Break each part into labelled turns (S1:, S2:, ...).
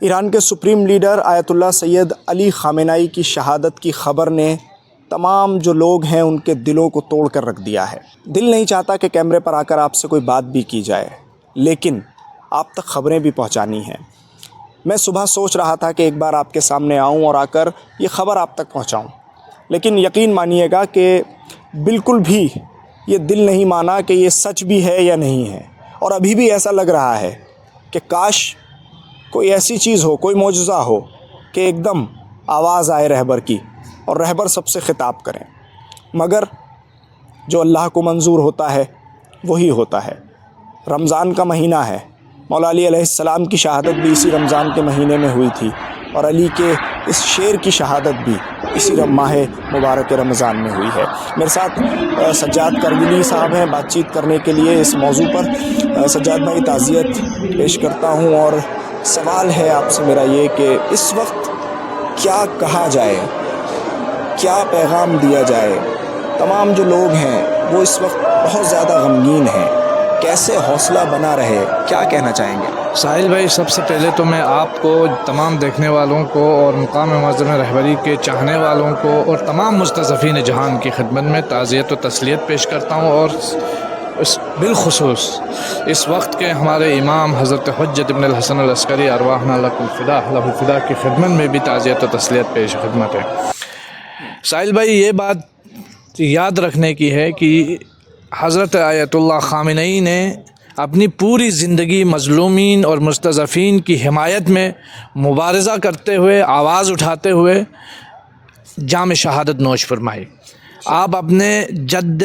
S1: ایران کے supreme leader آیت اللہ سید علی خامنہئی کی شہادت کی خبر نے تمام جو لوگ ہیں ان کے دلوں کو توڑ کر رکھ دیا ہے۔ دل نہیں چاہتا کہ کیمرے پر آ کر آپ سے کوئی بات بھی کی جائے، لیکن آپ تک خبریں بھی پہنچانی ہیں۔ میں صبح سوچ رہا تھا کہ ایک بار آپ کے سامنے آؤں اور آ کر یہ خبر آپ تک پہنچاؤں، لیکن یقین مانیے گا کہ بالکل بھی یہ دل نہیں مانا کہ یہ سچ بھی ہے یا نہیں ہے، اور ابھی بھی ایسا لگ رہا ہے کہ کاش کوئی ایسی چیز ہو، کوئی معجزہ ہو کہ ایک دم آواز آئے رہبر کی اور رہبر سب سے خطاب کریں، مگر جو اللہ کو منظور ہوتا ہے وہی ہوتا ہے۔ رمضان کا مہینہ ہے، مولا علی علیہ السلام کی شہادت بھی اسی رمضان کے مہینے میں ہوئی تھی، اور علی کے اس شعر کی شہادت بھی اسی ماہ مبارک رمضان میں ہوئی ہے۔ میرے ساتھ سجاد کرگلی صاحب ہیں بات چیت کرنے کے لیے اس موضوع پر۔ سجاد بھائی، تعزیت پیش کرتا ہوں، اور سوال ہے آپ سے میرا یہ کہ اس وقت کیا کہا جائے، کیا پیغام دیا جائے؟ تمام جو لوگ ہیں وہ اس وقت بہت زیادہ غمگین ہیں، کیسے حوصلہ بنا رہے، کیا کہنا چاہیں گے؟
S2: ساحل بھائی، سب سے پہلے تو میں آپ کو، تمام دیکھنے والوں کو اور مقام معظم رہبری کے چاہنے والوں کو اور تمام مستضعفین جہان کی خدمت میں تعزیت و تسلیت پیش کرتا ہوں، اور بالخصوص اس وقت کے ہمارے امام حضرت حجت ابن الحسن العسکری ارواحنا لک الفدا لہ الفدا کی خدمت میں بھی تعزیت و تسلیت پیش خدمت ہے۔ ساحل بھائی، یہ بات یاد رکھنے کی ہے کہ حضرت آیت اللہ خامنہئی نے اپنی پوری زندگی مظلومین اور مستضعفین کی حمایت میں مبارزہ کرتے ہوئے، آواز اٹھاتے ہوئے جام شہادت نوش فرمائی۔ آپ اپنے جد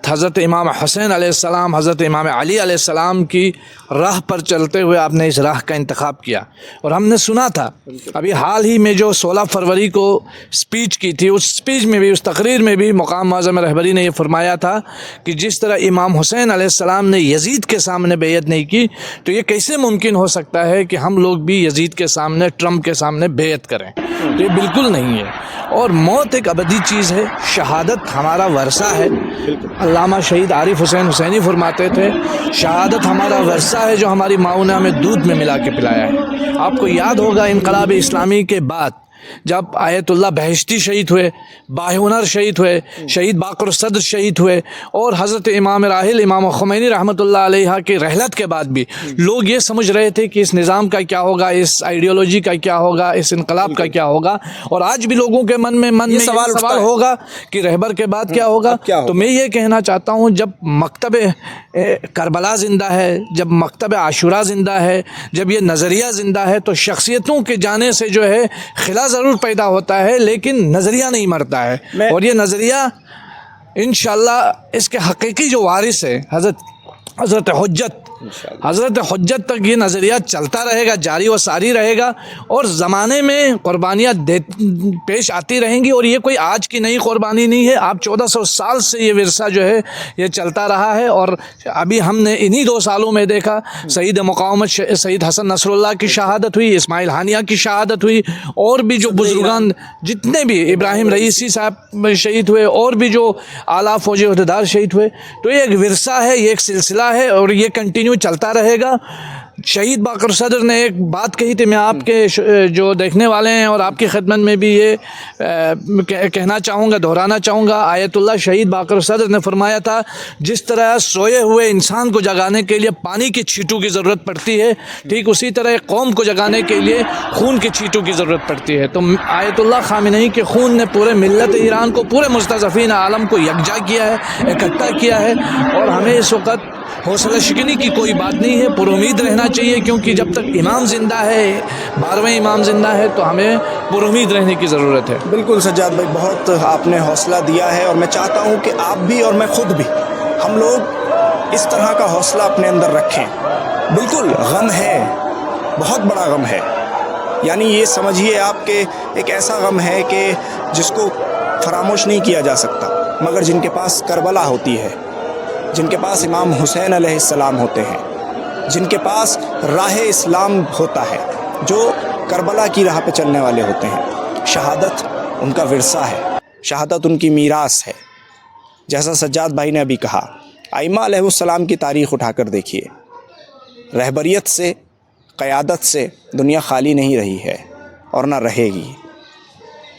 S2: حضرت امام حسین علیہ السلام، حضرت امام علی علیہ السلام کی راہ پر چلتے ہوئے آپ نے اس راہ کا انتخاب کیا، اور ہم نے سنا تھا ابھی حال ہی میں جو 16 فروری کو سپیچ کی تھی، اس سپیچ میں بھی، اس تقریر میں بھی مقام معظم رہبری نے یہ فرمایا تھا کہ جس طرح امام حسین علیہ السلام نے یزید کے سامنے بیعت نہیں کی، تو یہ کیسے ممکن ہو سکتا ہے کہ ہم لوگ بھی یزید کے سامنے، ٹرمپ کے سامنے بیعت کریں؟ تو یہ بالکل نہیں ہے، اور موت ایک ابدی چیز ہے، شہادت ہمارا ورثہ ہے۔ علامہ شہید عارف حسین حسینی فرماتے تھے، شہادت ہمارا ورثہ ہے جو ہماری ماؤں نے ہمیں دودھ میں ملا کے پلایا ہے۔ آپ کو یاد ہوگا انقلاب اسلامی کے بعد جب آیت اللہ بہشتی شہید ہوئے، باہنر شہید ہوئے، شہید باقر الصدر شہید ہوئے، اور حضرت امام راحل امام خمینی رحمۃ اللہ علیہ کی رحلت کے بعد بھی لوگ یہ سمجھ رہے تھے کہ اس نظام کا کیا ہوگا، اس آئیڈیالوجی کا کیا ہوگا، اس انقلاب کا کیا ہوگا، اور آج بھی لوگوں کے من میں یہ سوال ہوگا کہ رہبر کے بعد کیا ہوگا۔ تو میں یہ کہنا چاہتا ہوں، جب مکتب کربلا زندہ ہے، جب مکتب عاشورہ زندہ ہے، جب یہ نظریہ زندہ ہے، تو شخصیتوں کے جانے سے جو ہے خلا ضرور پیدا ہوتا ہے، لیکن نظریہ نہیں مرتا ہے، اور یہ نظریہ انشاءاللہ اس کے حقیقی جو وارث ہے حضرت حجت تک یہ نظریہ چلتا رہے گا، جاری و ساری رہے گا، اور زمانے میں قربانیاں پیش آتی رہیں گی، اور یہ کوئی آج کی نئی قربانی نہیں ہے۔ آپ 1400 سال سے یہ ورثہ جو ہے یہ چلتا رہا ہے، اور ابھی ہم نے انہی 2 سالوں میں دیکھا سعید مقاومت سعید حسن نصر اللہ کی شہادت ہوئی، اسماعیل ہانیہ کی شہادت ہوئی، اور بھی جو بزرگان جتنے بھی، ابراہیم رئیسی صاحب شہید ہوئے، اور بھی جو اعلیٰ فوجی عہدیدار شہید ہوئے۔ تو یہ ایک ورثہ ہے، یہ ایک سلسلہ ہے، اور یہ کنٹینیو چلتا رہے گا۔ شہید باقر صدر نے ایک بات کہی تھی، میں آپ کے جو دیکھنے والے ہیں اور آپ کی خدمت میں بھی یہ کہنا چاہوں گا، دہرانا چاہوں گا۔ آیت اللہ شہید باقر صدر نے فرمایا تھا، جس طرح سوئے ہوئے انسان کو جگانے کے لیے پانی کی چھینٹوں کی ضرورت پڑتی ہے، ٹھیک اسی طرح ایک قوم کو جگانے کے لیے خون کی چھینٹوں کی ضرورت پڑتی ہے۔ تو آیت اللہ خامنہئی کے خون نے پورے ملت ایران کو، پورے مستضعفین عالم کو یکجا کیا ہے، اکٹھا کیا ہے، اور ہمیں اس وقت حوصلہ شکنی کی کوئی بات نہیں ہے، پر امید رہنا چاہیے، کیونکہ جب تک امام زندہ ہے، 12ویں امام زندہ ہے، تو ہمیں پر امید رہنے کی ضرورت ہے۔
S1: بالکل سجاد بھائی، بہت آپ نے حوصلہ دیا ہے، اور میں چاہتا ہوں کہ آپ بھی اور میں خود بھی، ہم لوگ اس طرح کا حوصلہ اپنے اندر رکھیں۔ بالکل غم ہے، بہت بڑا غم ہے، یعنی یہ سمجھیے آپ کہ ایک ایسا غم ہے کہ جس کو فراموش نہیں کیا جا سکتا، مگر جن کے پاس کربلا ہوتی ہے، جن کے پاس امام حسین علیہ السلام ہوتے ہیں، جن کے پاس راہ اسلام ہوتا ہے، جو کربلا کی راہ پہ چلنے والے ہوتے ہیں، شہادت ان کا ورثہ ہے، شہادت ان کی میراث ہے۔ جیسا سجاد بھائی نے ابھی کہا، ائمہ علیہ السلام کی تاریخ اٹھا کر دیکھیے، رہبریت سے قیادت سے دنیا خالی نہیں رہی ہے اور نہ رہے گی۔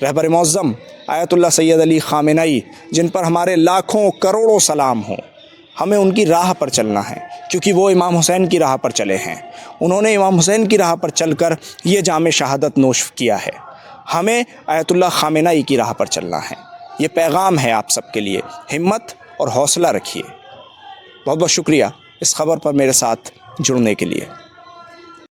S1: رہبر معظم آیت اللہ سید علی خامنئی، جن پر ہمارے لاکھوں کروڑوں سلام ہوں، ہمیں ان کی راہ پر چلنا ہے، کیونکہ وہ امام حسین کی راہ پر چلے ہیں۔ انہوں نے امام حسین کی راہ پر چل کر یہ جام شہادت نوش کیا ہے۔ ہمیں آیت اللہ خامنئی کی راہ پر چلنا ہے۔ یہ پیغام ہے آپ سب کے لیے، ہمت اور حوصلہ رکھیے۔ بہت بہت شکریہ اس خبر پر میرے ساتھ جڑنے کے لیے۔